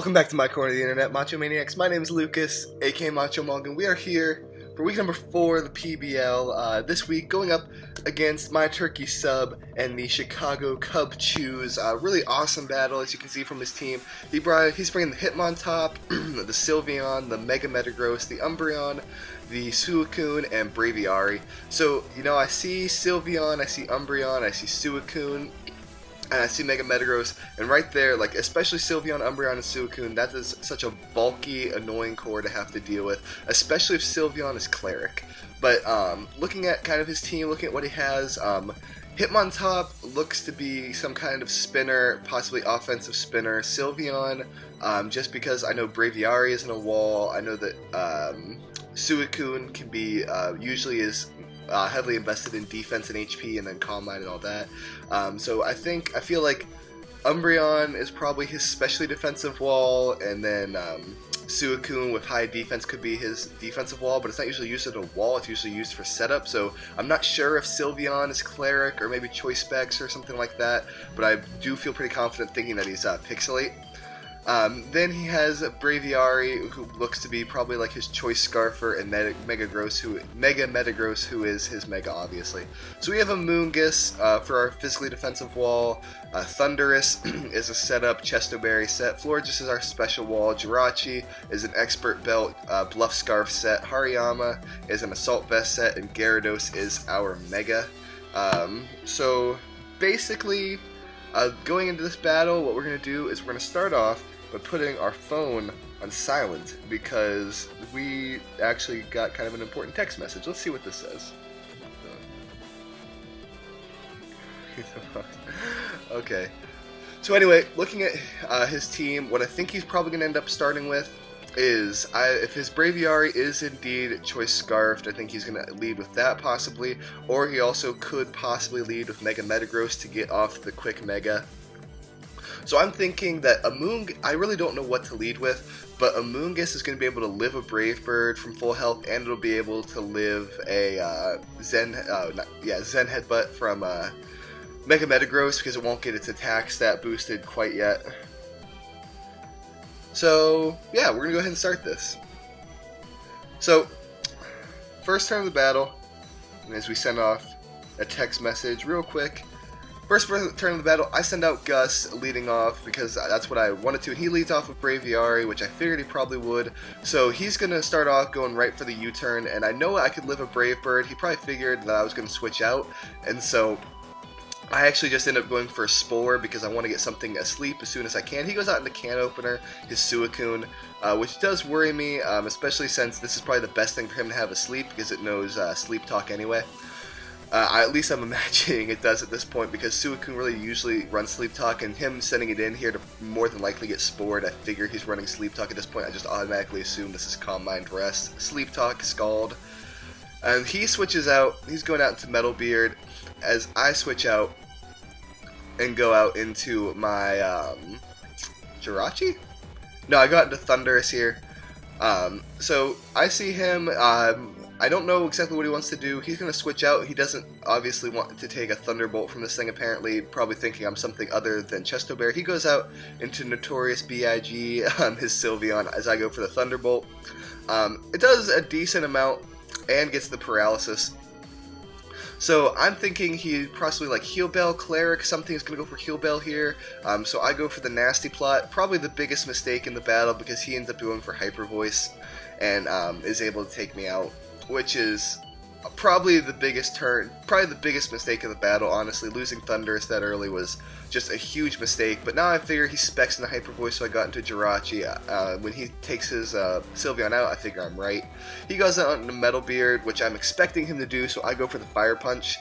Welcome back to my corner of the internet, Macho Maniacs. My name is Lucas, aka Macho Emolga, and we are here for week number 4 of the PBL. This week, going up against my Turkey sub and the Chicago Cubchoos. Really awesome battle, as you can see from his team. He's bringing the Hitmontop, the Sylveon, the Mega Metagross, the Umbreon, the Suicune, and Braviary. So, you know, I see Sylveon, I see Umbreon, I see Suicune, and I see Mega Metagross, and right there, like, especially Sylveon, Umbreon, and Suicune, that is such a bulky, annoying core to have to deal with, especially if Sylveon is Cleric. But, looking at kind of his team, looking at what he has, Hitmontop looks to be some kind of spinner, possibly offensive spinner. Sylveon, just because I know Braviary is in a wall, I know that, Suicune can be, usually is heavily invested in defense and HP and then Calm Mind and all that. So I feel like Umbreon is probably his specially defensive wall, and then Suicune with high defense could be his defensive wall, but it's not usually used as a wall, it's usually used for setup. So I'm not sure if Sylveon is Cleric or maybe Choice Specs or something like that, but I do feel pretty confident thinking that he's Pixelate. Then he has Braviary, who looks to be probably like his Choice Scarfer, and Mega Metagross, who is his Mega, obviously. So we have a Moongus for our physically defensive wall. Thundurus is a setup Chestoberry set. Florges is our special wall. Jirachi is an Expert Belt Bluff Scarf set. Hariyama is an Assault Vest set, and Gyarados is our Mega. So basically, going into this battle, what we're going to do is we're going to start off by putting our phone on silent, because we actually got kind of an important text message. Let's see what this says. Okay. So anyway, looking at his team, what I think he's probably going to end up starting with is, if his Braviary is indeed Choice Scarfed, I think he's going to lead with that possibly, or he also could possibly lead with Mega Metagross to get off the quick Mega. So I'm thinking that I really don't know what to lead with, but Amoonguss is going to be able to live a Brave Bird from full health, and it'll be able to live a Zen Headbutt from Mega Metagross, because it won't get its attack stat boosted quite yet. So, yeah, we're going to go ahead and start this. So, first turn of the battle, and as we send off a text message real quick. First turn of the battle, I send out Gus leading off, because that's what I wanted to. He leads off with Braviary, which I figured he probably would. So he's going to start off going right for the U-turn, and I know I could live a Brave Bird. He probably figured that I was going to switch out, and so I actually just end up going for a Spore because I want to get something asleep as soon as I can. He goes out in the can opener, his Suicune, which does worry me, especially since this is probably the best thing for him to have asleep, because it knows Sleep Talk anyway. At least I'm imagining it does at this point, because Suicune really usually runs Sleep Talk, and him sending it in here to more than likely get Spored, I figure he's running Sleep Talk at this point. I just automatically assume this is Calm Mind Rest. Sleep Talk, Scald. And he switches out, he's going out into Metal Beard, as I switch out and go out into my Jirachi? No, I go out into Thundurus here. So I see him, I don't know exactly what he wants to do. He's going to switch out. He doesn't obviously want to take a Thunderbolt from this thing, apparently, probably thinking I'm something other than Chestoberry. He goes out into Notorious B.I.G., his Sylveon, as I go for the Thunderbolt. It does a decent amount and gets the Paralysis. So I'm thinking he possibly like Heal Bell, Cleric, something's going to go for Heal Bell here. So I go for the Nasty Plot, probably the biggest mistake in the battle, because he ends up going for Hyper Voice and is able to take me out, which is probably the biggest mistake of the battle, honestly. Losing Thundurus that early was just a huge mistake, but now I figure he specs in the Hyper Voice, so I got into Jirachi. When he takes his Sylveon out, I figure I'm right. He goes out into Metal Beard, which I'm expecting him to do, so I go for the Fire Punch.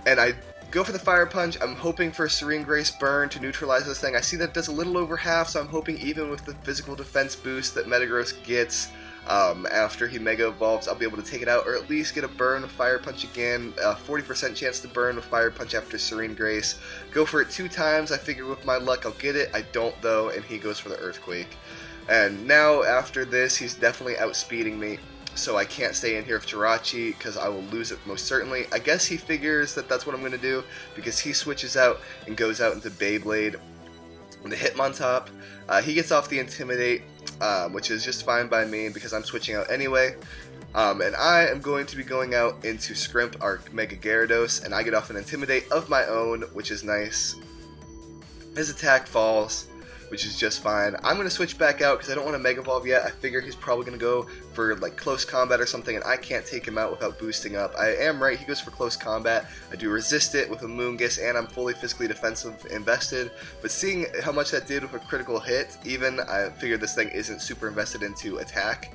And I go for the Fire Punch. I'm hoping for a Serene Grace Burn to neutralize this thing. I see that does a little over half, so I'm hoping even with the physical defense boost that Metagross gets, after he Mega Evolves, I'll be able to take it out, or at least get a burn with Fire Punch again. 40% chance to burn with Fire Punch after Serene Grace. Go for it 2 times. I figure with my luck I'll get it. I don't, though, and he goes for the Earthquake. And now, after this, he's definitely outspeeding me, so I can't stay in here with Jirachi, because I will lose it most certainly. I guess he figures that that's what I'm going to do, because he switches out and goes out into Beyblade. The Hitmontop, he gets off the Intimidate, which is just fine by me because I'm switching out anyway. And I am going to be going out into Scrimp, our Mega Gyarados, and I get off an Intimidate of my own, which is nice. His attack falls, which is just fine. I'm going to switch back out because I don't want to Mega Evolve yet. I figure he's probably going to go for like close combat or something, and I can't take him out without boosting up. I am right, he goes for close combat. I do resist it with a Moongus, and I'm fully physically defensive invested. But seeing how much that did with a critical hit, even, I figured this thing isn't super invested into attack.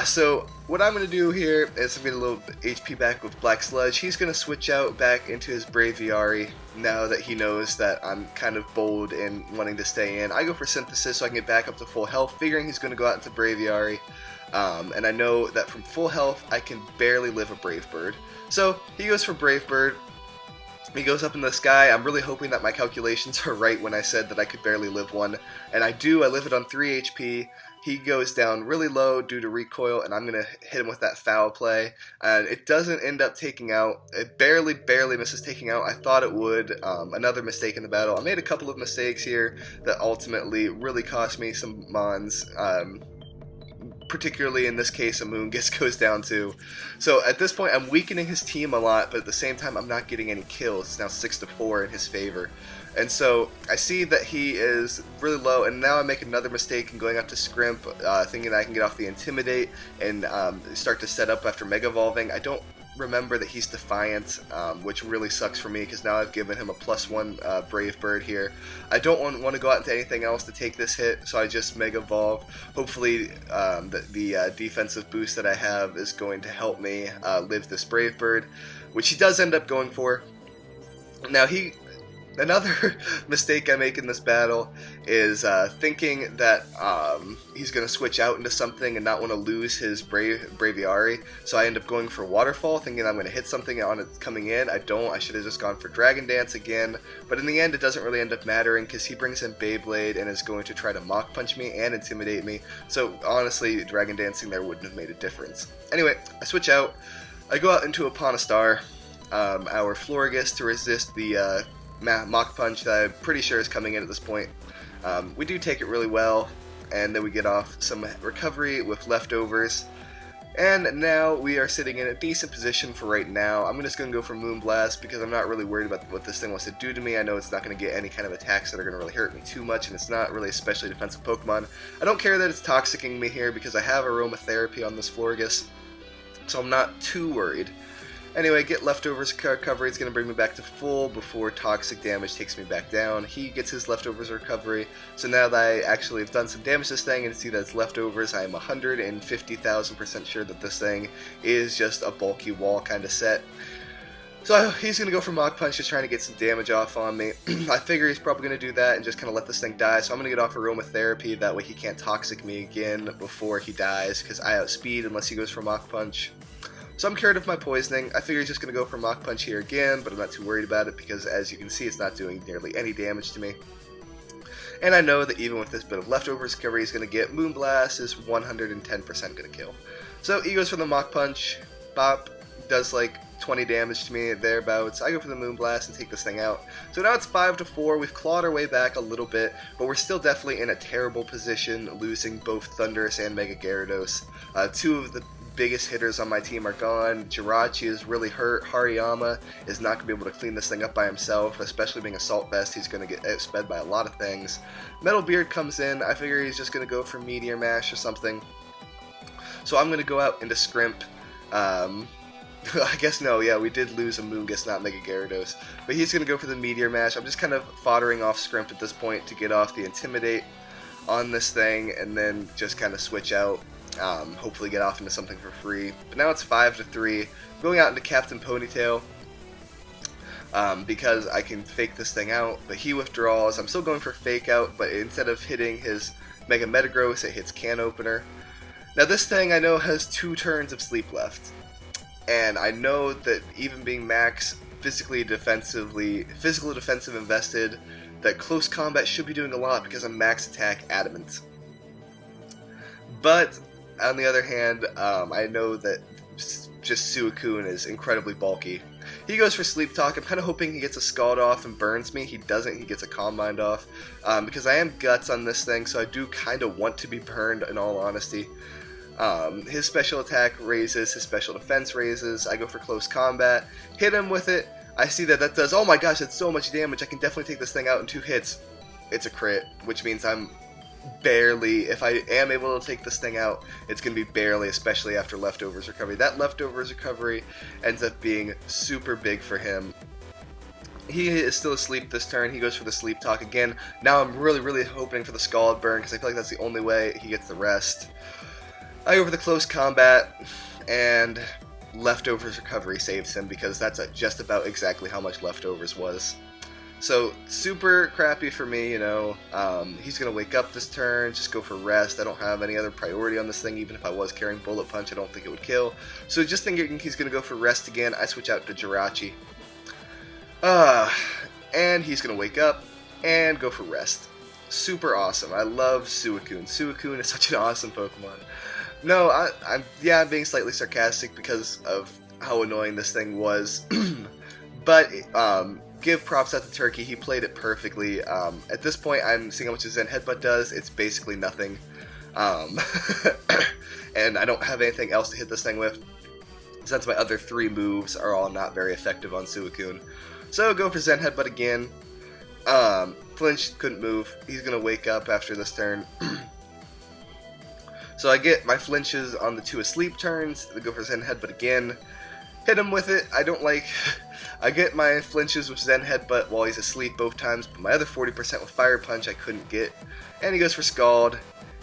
So what I'm going to do here is I'm going to get a little HP back with Black Sludge. He's going to switch out back into his Braviary now that he knows that I'm kind of bold in wanting to stay in. I go for Synthesis so I can get back up to full health, figuring he's going to go out into Braviary. And I know that from full health I can barely live a Brave Bird. So he goes for Brave Bird. He goes up in the sky. I'm really hoping that my calculations are right when I said that I could barely live one. And I do. I live it on 3 HP. He goes down really low due to recoil, and I'm going to hit him with that foul play. And it doesn't end up taking out. It barely misses taking out. I thought it would. Another mistake in the battle. I made a couple of mistakes here that ultimately really cost me some Mons. Particularly in this case, a Moongus goes down too. So at this point, I'm weakening his team a lot, but at the same time, I'm not getting any kills. It's now 6-4 in his favor. And so I see that he is really low, and now I make another mistake in going up to Scrimp, thinking I can get off the Intimidate and start to set up after Mega Evolving. I don't remember that he's Defiant, which really sucks for me because now I've given him a +1 Brave Bird here. I don't want to go out into anything else to take this hit, so I just Mega Evolve. Hopefully the defensive boost that I have is going to help me live this Brave Bird, which he does end up going for. Now another mistake I make in this battle is thinking that he's going to switch out into something and not want to lose his Braviary. So I end up going for Waterfall, thinking I'm going to hit something on it coming in. I don't. I should have just gone for Dragon Dance again. But in the end, it doesn't really end up mattering because he brings in Beyblade and is going to try to Mach Punch me and Intimidate me. So honestly, Dragon Dancing there wouldn't have made a difference. Anyway, I switch out. I go out into Upon a Star, our Florges, to resist the Mach Punch that I'm pretty sure is coming in at this point. We do take it really well, and then we get off some recovery with leftovers. And now we are sitting in a decent position for right now. I'm just going to go for Moonblast because I'm not really worried about what this thing wants to do to me. I know it's not going to get any kind of attacks that are going to really hurt me too much, and it's not really especially defensive Pokemon. I don't care that it's Toxicking me here because I have Aromatherapy on this Florges, so I'm not too worried. Anyway, get leftovers recovery. It's going to bring me back to full before toxic damage takes me back down. He gets his leftovers recovery. So now that I actually have done some damage to this thing and see that it's leftovers, I am 150,000% sure that this thing is just a bulky wall kind of set. So he's going to go for Mach Punch, just trying to get some damage off on me. I figure he's probably going to do that and just kind of let this thing die. So I'm going to get off Aromatherapy. That way he can't toxic me again before he dies because I outspeed unless he goes for Mach Punch. So I'm cured of my poisoning. I figure he's just going to go for Mach Punch here again, but I'm not too worried about it because, as you can see, it's not doing nearly any damage to me. And I know that even with this bit of leftovers recovery he's going to get, Moonblast is 110% going to kill. So he goes for the Mach Punch. Bop. Does like 20 damage to me thereabouts. I go for the Moonblast and take this thing out. So now it's 5-4. We've clawed our way back a little bit, but we're still definitely in a terrible position, losing both Thundurus and Mega Gyarados. Two of the biggest hitters on my team are gone. Jirachi is really hurt. Hariyama is not going to be able to clean this thing up by himself, especially being Assault Vest. He's going to get outsped by a lot of things. Metal Beard comes in. I figure he's just going to go for Meteor Mash or something. So I'm going to go out into Scrimp. I guess no, yeah, we did lose a Moongus, not Mega Gyarados. But he's going to go for the Meteor Mash. I'm just kind of foddering off Scrimp at this point to get off the Intimidate on this thing and then just kind of switch out. Hopefully get off into something for free. But now it's 5-3. Going out into Captain Ponytail because I can fake this thing out. But he withdraws. I'm still going for Fake Out, but instead of hitting his Mega Metagross, it hits Can Opener. Now this thing I know has 2 turns of sleep left. And I know that even being max physical defensive invested, that close combat should be doing a lot because I'm max attack adamant. But on the other hand, I know that just Suicune is incredibly bulky. He goes for Sleep Talk. I'm kind of hoping he gets a Scald off and burns me. He doesn't. He gets a Calm Mind off. Because I am Guts on this thing, so I do kind of want to be burned, in all honesty. His special attack raises, his special defense raises. I go for Close Combat. Hit him with it. I see that does, oh my gosh, that's so much damage. I can definitely take this thing out in 2 hits. It's a crit, which means I'm barely, if I am able to take this thing out, it's going to be barely, especially after Leftovers Recovery. That Leftovers Recovery ends up being super big for him. He is still asleep this turn. He goes for the Sleep Talk again. Now I'm really hoping for the Scald Burn, because I feel like that's the only way he gets the rest. I go for the Close Combat, and Leftovers Recovery saves him, because that's just about exactly how much Leftovers was. So, super crappy for me, you know. He's going to wake up this turn, just go for rest. I don't have any other priority on this thing. Even if I was carrying Bullet Punch, I don't think it would kill. So, just thinking he's going to go for rest again, I switch out to Jirachi. And he's going to wake up and go for rest. Super awesome. I love Suicune. Suicune is such an awesome Pokemon. No, I'm being slightly sarcastic because of how annoying this thing was. But, give props out to Turkey. He played it perfectly. At this point, I'm seeing how much his Zen Headbutt does. It's basically nothing. And I don't have anything else to hit this thing with, since my other 3 moves are all not very effective on Suicune. So, go for Zen Headbutt again. Flinch, couldn't move. He's going to wake up after this turn. So I get my flinches on the 2 asleep turns. I go for Zen Headbutt again. Hit him with it. I get my flinches with Zen Headbutt while he's asleep both times, but my other 40% with Fire Punch I couldn't get. And he goes for Scald,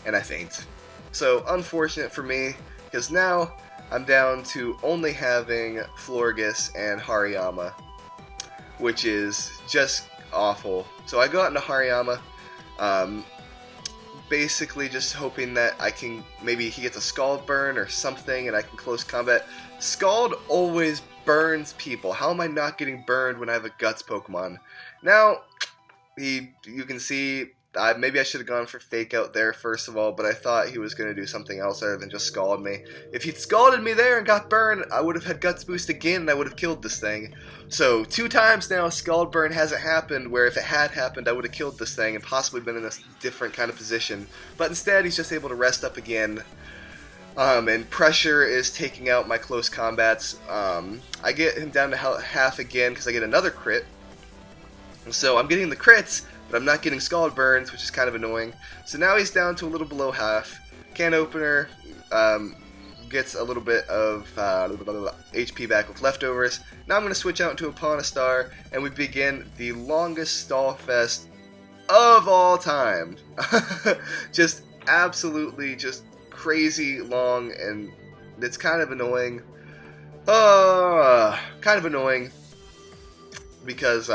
and I faint. So, unfortunate for me, because now I'm down to only having Florges and Hariyama, which is just awful. So I go out into Hariyama, basically just hoping that I can, maybe he gets a Scald Burn or something and I can close combat. Scald always burns people. How am I not getting burned when I have a Guts Pokemon? Now, you can see, maybe I should have gone for Fake Out there first of all, but I thought he was going to do something else other than just Scald me. If he'd Scalded me there and got burned, I would have had Guts Boost again and I would have killed this thing. So, 2 times now, Scald Burn hasn't happened, where if it had happened, I would have killed this thing and possibly been in a different kind of position. But instead, he's just able to rest up again. And Pressure is taking out my close combats. I get him down to half again because I get another crit. So I'm getting the crits, but I'm not getting Scald Burns, which is kind of annoying. So now he's down to a little below half. Can Opener gets a little bit of HP back with Leftovers. Now I'm going to switch out into a Pawnastar, and we begin the longest stall fest of all time. Just absolutely just crazy long, and it's kind of annoying. Kind of annoying because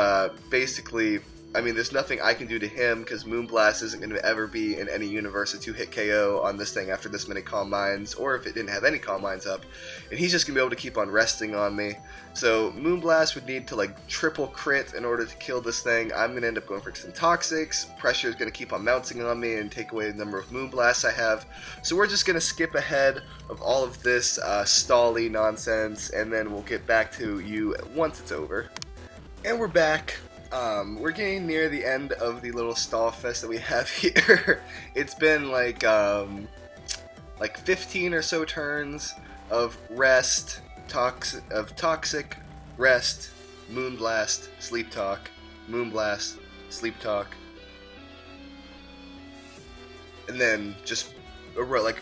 basically, I mean, there's nothing I can do to him because Moonblast isn't going to ever be in any universe a 2-hit KO on this thing after this many Calm Minds, or if it didn't have any Calm Minds up, and he's just going to be able to keep on resting on me. So Moonblast would need to like triple crit in order to kill this thing. I'm going to end up going for some Toxics. Pressure is going to keep on mounting on me and take away the number of Moonblasts I have. So we're just going to skip ahead of all of this stally nonsense, and then we'll get back to you once it's over. And we're back. We're getting near the end of the little stall fest that we have here. It's been like 15 or so turns of rest, toxic, rest, Moonblast, Sleep Talk, Moonblast, Sleep Talk, and then just like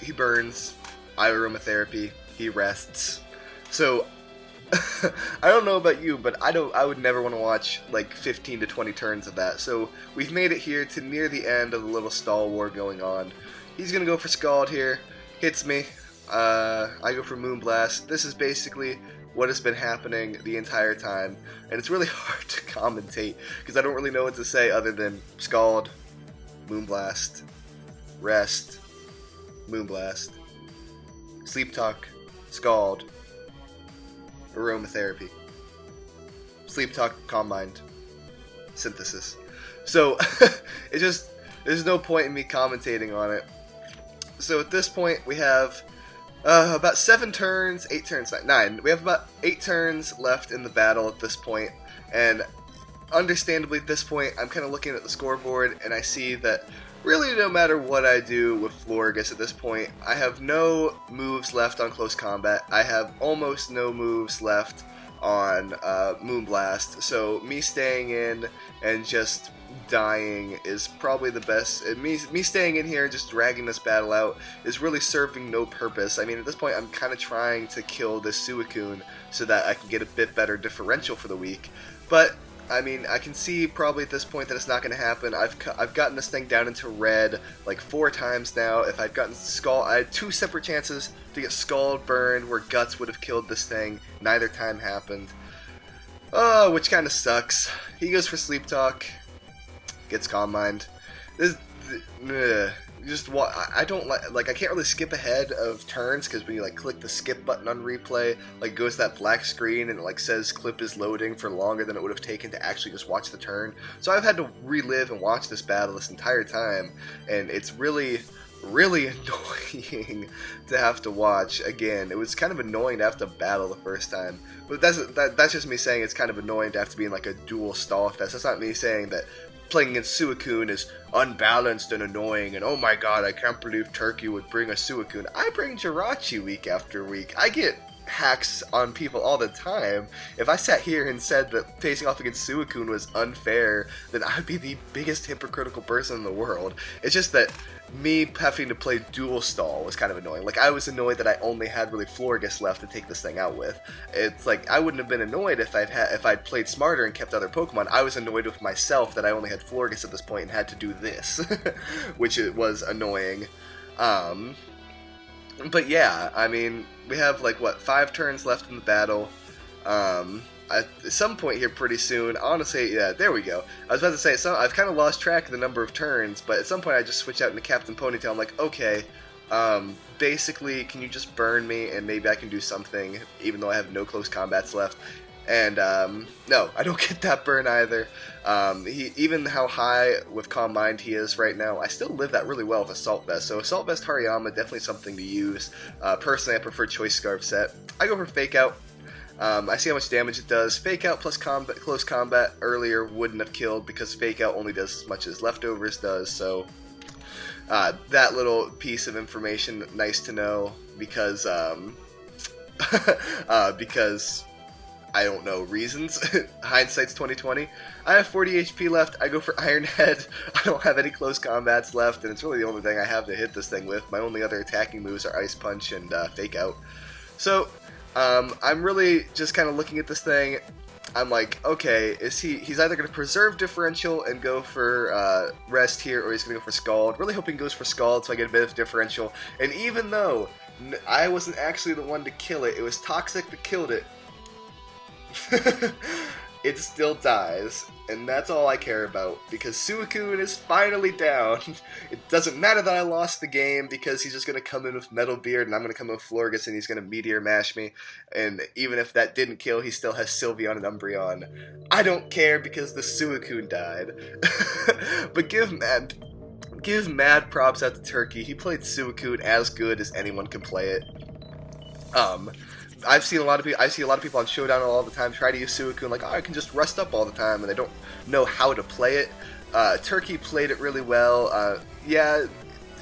he burns, Aromatherapy, he rests. So I don't know about you, but I would never want to watch like 15 to 20 turns of that. So we've made it here to near the end of the little stall war going on. He's gonna go for Scald here, hits me. I go for Moonblast. This is basically what has been happening the entire time, and it's really hard to commentate because I don't really know what to say other than Scald, Moonblast, rest, Moonblast, Sleep Talk, Scald, Aromatherapy, Sleep Talk, Calm Mind, Synthesis. So it just, there's no point in me commentating on it. So at this point we have About 7 turns, 8 turns, 9. We have about 8 turns left in the battle at this point, and understandably at this point, I'm kind of looking at the scoreboard, and I see that really no matter what I do with Florgus at this point, I have no moves left on close combat. I have almost no moves left on Moonblast, so me staying in and just dying is probably the best. Me staying in here and just dragging this battle out is really serving no purpose. I mean, at this point, I'm kind of trying to kill this Suicune so that I can get a bit better differential for the week, but I mean, I can see probably at this point that it's not going to happen. I've gotten this thing down into red like 4 times now. If I'd gotten Scald, I had 2 separate chances to get Scald burned where Guts would have killed this thing. Neither time happened. Oh, which kind of sucks. He goes for Sleep Talk, gets Calm Mind. I don't like I can't really skip ahead of turns because when you like click the skip button on replay, like goes to that black screen and it like says clip is loading for longer than it would have taken to actually just watch the turn. So I've had to relive and watch this battle this entire time, and it's really annoying to have to watch again. It was kind of annoying to have to battle the first time, but that's just me saying it's kind of annoying to have to be in like a dual stall fest. That's not me saying that playing against Suicune is unbalanced and annoying, and oh my god, I can't believe Turkey would bring a Suicune. I bring Jirachi week after week. I get hacks on people all the time. If I sat here and said that facing off against Suicune was unfair, then I'd be the biggest hypocritical person in the world. It's just that me having to play dual stall was kind of annoying. Like, I was annoyed that I only had really Florgus left to take this thing out with. It's like, I wouldn't have been annoyed if I'd played smarter and kept other Pokemon. I was annoyed with myself that I only had Florgus at this point and had to do this, which it was annoying. But yeah, I mean, we have like, what, 5 turns left in the battle. At some point here pretty soon, honestly, yeah, there we go. I was about to say, I've kind of lost track of the number of turns, but at some point I just switch out into Captain Ponytail. I'm like, okay, basically, can you just burn me and maybe I can do something, even though I have no close combats left. And, no, I don't get that burn either. Even how high with Calm Mind he is right now, I still live that really well with Assault Vest. So Assault Vest Hariyama, definitely something to use. Personally, I prefer Choice Scarf set. I go for Fake Out. I see how much damage it does. Fake Out plus close combat earlier wouldn't have killed because Fake Out only does as much as Leftovers does, so that little piece of information, nice to know, because because I don't know reasons. Hindsight's 2020. I have 40 HP left. I go for Iron Head. I don't have any close combats left, and it's really the only thing I have to hit this thing with. My only other attacking moves are Ice Punch and Fake Out. So I'm really just kind of looking at this thing. I'm like, okay, he's either going to preserve differential and go for rest here, or he's going to go for Scald. Really hoping he goes for Scald so I get a bit of differential. And even though I wasn't actually the one to kill it, it was Toxic that killed it, it still dies, and that's all I care about, because Suicune is finally down. It doesn't matter that I lost the game, because he's just going to come in with Metal Beard, and I'm going to come in with Florgus, and he's going to Meteor Mash me, and even if that didn't kill, he still has Sylveon and Umbreon. I don't care, because the Suicune died. But give mad props out to Turkey. He played Suicune as good as anyone can play it. I see a lot of people on Showdown all the time try to use Suicune like, oh, I can just rust up all the time, and they don't know how to play it. Turkey played it really well. Yeah,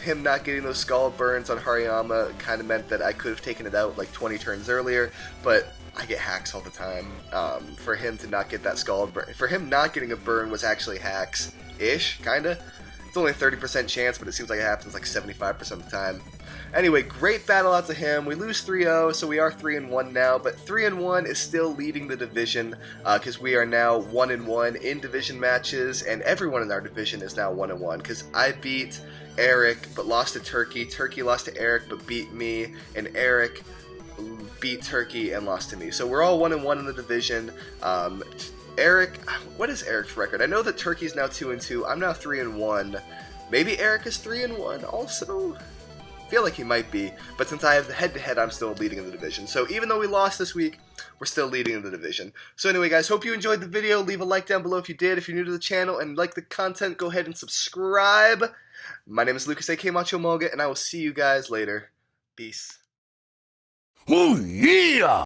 him not getting those Scald burns on Hariyama kind of meant that I could have taken it out like 20 turns earlier, but I get hacks all the time. For him to not get that Scald burn, for him not getting a burn was actually hacks-ish, kinda. It's only a 30% chance, but it seems like it happens like 75% of the time. Anyway, great battle out to him. We lose 3-0, so we are 3-1 now, but 3-1 is still leading the division, because we are now 1-1 in division matches, and everyone in our division is now 1-1, because I beat Eric, but lost to Turkey. Turkey lost to Eric, but beat me, and Eric beat Turkey and lost to me. So we're all 1-1 in the division. Eric, what is Eric's record? I know that Turkey's now 2-2. I'm now 3-1. Maybe Eric is 3-1 also? I feel like he might be, but since I have the head-to-head, I'm still leading in the division. So even though we lost this week, we're still leading in the division. So anyway, guys, hope you enjoyed the video. Leave a like down below if you did. If you're new to the channel and like the content, go ahead and subscribe. My name is Lucas, aka Macho Emolga, and I will see you guys later. Peace. Oh yeah!